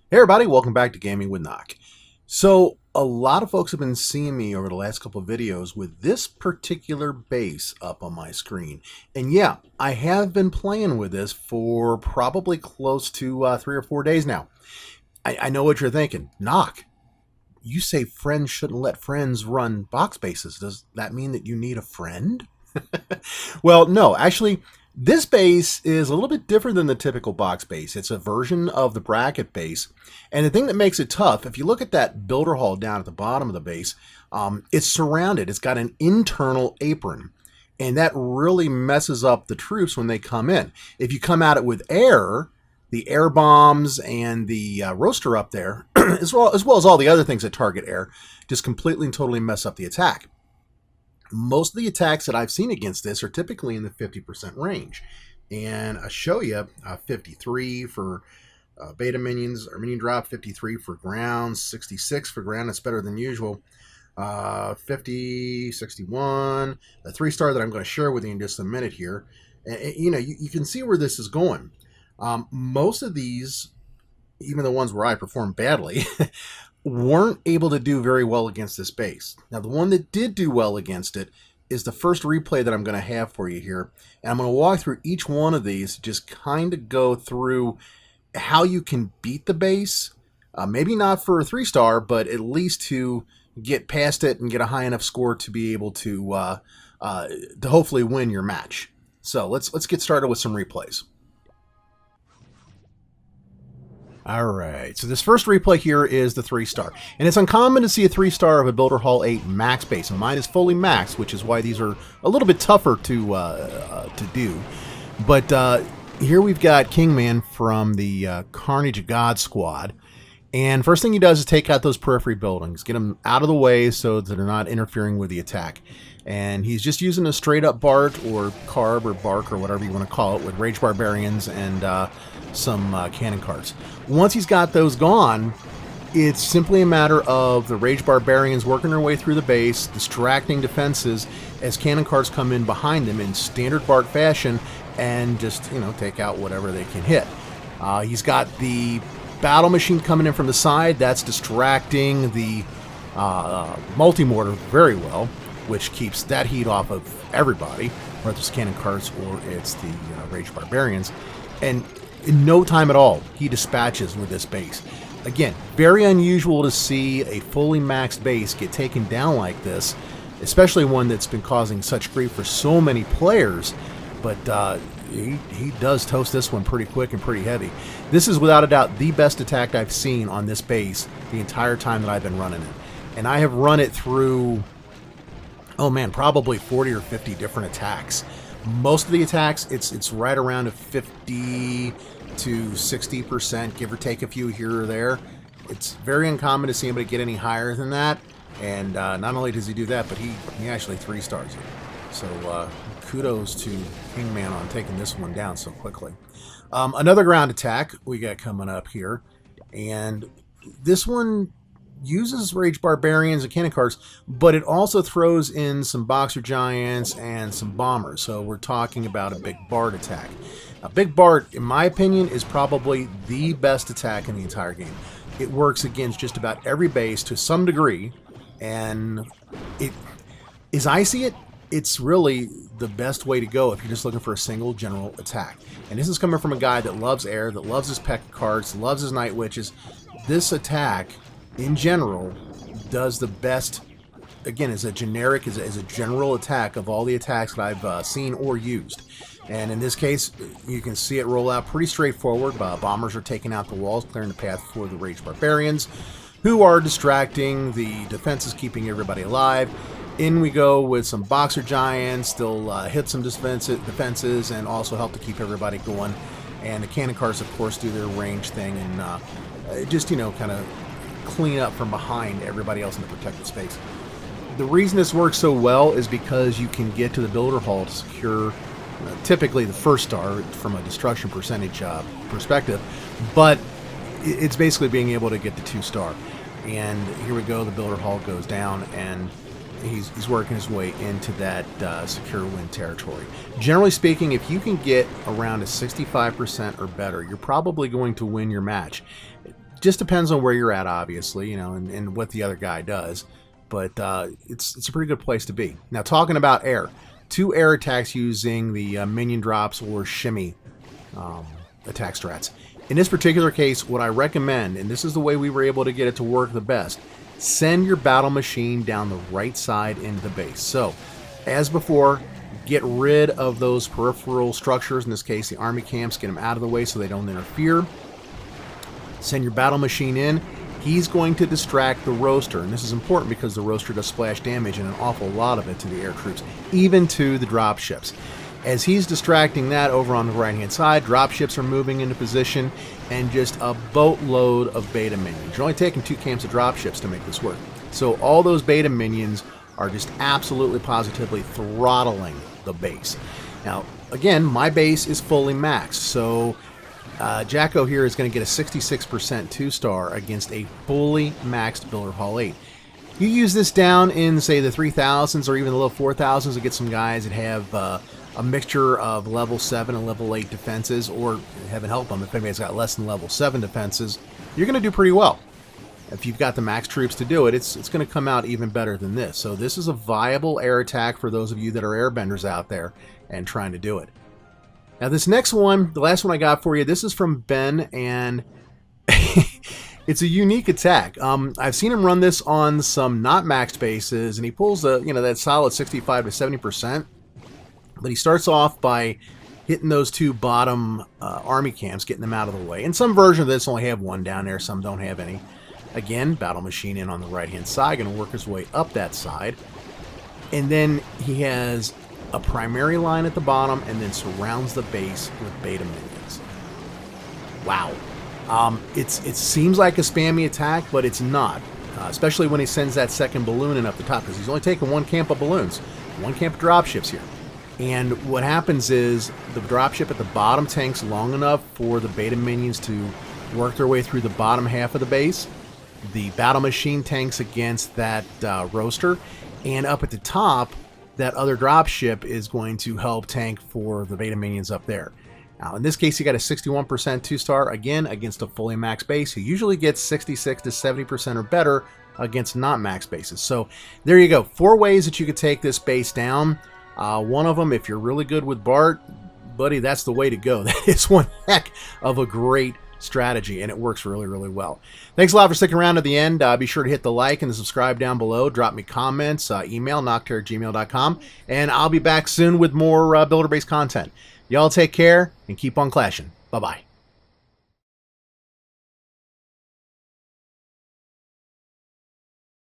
Hey everybody, welcome back to Gaming with Knock. So, a lot of folks have been seeing me over the last couple of videos with this particular base up on my screen. And yeah, I have been playing with this for probably close to 3 or 4 days now. I know what you're thinking. Knock, you say friends shouldn't let friends run box bases. Does that mean that you need a friend? Well, no, actually, this base is a little bit different than the typical box base. It's a version of the bracket base. And the thing that makes it tough, if you look at that builder hall down at the bottom of the base, it's surrounded. It's got an internal apron. And that really messes up the troops when they come in. If you come at it with air, the air bombs and the roaster up there, as well as all the other things that target air, just completely and totally mess up the attack. Most of the attacks that I've seen against this are typically in the 50% range. And I show you 53 for beta minions, or Minion Drop, 53 for ground, 66 for ground. That's better than usual. 50, 61, a 3-star that I'm going to share with you in just a minute here. And, you can see where this is going. Most of these, even the ones where I perform badly, weren't able to do very well against this base. Now, the one that did do well against it is the first replay that I'm going to have for you here. And I'm going to walk through each one of these, just kind of go through how you can beat the base. Maybe not for a 3-star, but at least to get past it and get a high enough score to be able to hopefully win your match. So let's get started with some replays. Alright, so this first replay here is the 3-star. And it's uncommon to see a 3-star of a Builder Hall 8 max base. And mine is fully maxed, which is why these are a little bit tougher to do. But here we've got Kingman from the Carnage of God squad. And first thing he does is take out those periphery buildings, get them out of the way so that they're not interfering with the attack. And he's just using a straight up Bart or Carb or Bark or whatever you want to call it with Rage Barbarians and some cannon carts. Once he's got those gone, it's simply a matter of the Rage Barbarians working their way through the base, distracting defenses as cannon carts come in behind them in standard Bart fashion and just, take out whatever they can hit. He's got the battle machine coming in from the side. That's distracting the multi-mortar very well, which keeps that heat off of everybody, whether it's cannon carts or it's the Rage Barbarians. And in no time at all, he dispatches with this base. Again, very unusual to see a fully maxed base get taken down like this, especially one that's been causing such grief for so many players. But he does toast this one pretty quick and pretty heavy. This is without a doubt the best attack I've seen on this base the entire time that I've been running it. And I have run it through, oh man, probably 40 or 50 different attacks. Most of the attacks, it's right around a 50 to 60%, give or take a few here or there. It's very uncommon to see anybody get any higher than that. And not only does he do that, but he actually 3-stars it. So kudos to Kingman on taking this one down so quickly. Another ground attack we got coming up here. And this one uses Rage Barbarians and cannon carts, but it also throws in some Boxer Giants and some Bombers. So we're talking about a big Bart attack. A big Bart, in my opinion, is probably the best attack in the entire game. It works against just about every base to some degree, and as I see it, it's really the best way to go if you're just looking for a single general attack. And this is coming from a guy that loves air, that loves his P.E.K.K.A. carts, loves his Night Witches. This attack, in general, does the best, again, as a generic, as a general attack of all the attacks that I've seen or used. And in this case, you can see it roll out pretty straightforward. Bombers are taking out the walls, clearing the path for the Rage Barbarians, who are distracting the defenses, keeping everybody alive. In we go with some Boxer Giants. They'll hit some defenses and also help to keep everybody going. And the cannon carts, of course, do their range thing and just, kind of clean up from behind everybody else in the protected space. The reason this works so well is because you can get to the builder hall to secure typically the 1-star from a destruction percentage perspective, but it's basically being able to get the 2-star. And here we go, the builder hall goes down, and he's working his way into that secure win territory. Generally speaking, if you can get around a 65% or better, you're probably going to win your match. Just depends on where you're at, obviously, you know, and what the other guy does. But it's a pretty good place to be. Now, talking about air. 2 air attacks using the Minion Drops or Shimi attack strats. In this particular case, what I recommend, and this is the way we were able to get it to work the best, send your battle machine down the right side into the base. So, as before, get rid of those peripheral structures, in this case the army camps, get them out of the way so they don't interfere. Send your battle machine in. He's going to distract the roaster, and this is important because the roaster does splash damage and an awful lot of it to the air troops, even to the drop ships. As he's distracting that over on the right hand side, drop ships are moving into position and just a boatload of beta minions. You're only taking 2 camps of drop ships to make this work. So all those beta minions are just absolutely positively throttling the base. Now, again, my base is fully maxed, so Jacko here is going to get a 66% 2-star against a fully maxed Builder Hall 8. You use this down in, say, the 3000s or even the low 4000s to get some guys that have a mixture of level 7 and level 8 defenses, or heaven help them, if anybody's got less than level 7 defenses, you're going to do pretty well. If you've got the max troops to do it, it's going to come out even better than this. So this is a viable air attack for those of you that are airbenders out there and trying to do it. Now this next one, the last one I got for you, this is from Ben, and it's a unique attack. I've seen him run this on some not maxed bases, and he pulls that solid 65 to 70%. But he starts off by hitting those 2 bottom army camps, getting them out of the way. And some version of this only have 1 down there, some don't have any. Again, battle machine in on the right hand side, going to work his way up that side. And then he has a primary line at the bottom and then surrounds the base with beta minions. Wow. It seems like a spammy attack, but it's not. Especially when he sends that second balloon in up the top, because he's only taking 1 camp of balloons, 1 camp of dropships here. And what happens is the dropship at the bottom tanks long enough for the beta minions to work their way through the bottom half of the base. The battle machine tanks against that roaster, and up at the top, that other dropship is going to help tank for the beta minions up there. Now, in this case, he got a 61% 2-star, again, against a fully max base. He usually gets 66 to 70% or better against not max bases. So there you go. 4 ways that you could take this base down. One of them, if you're really good with Bart, buddy, that's the way to go. That is one heck of a great strategy, and it works really, really well. Thanks a lot for sticking around to the end. Be sure to hit the like and the subscribe down below. Drop me comments, email, knockterror@gmail.com, and I'll be back soon with more builder-based content. Y'all take care and keep on clashing. Bye-bye.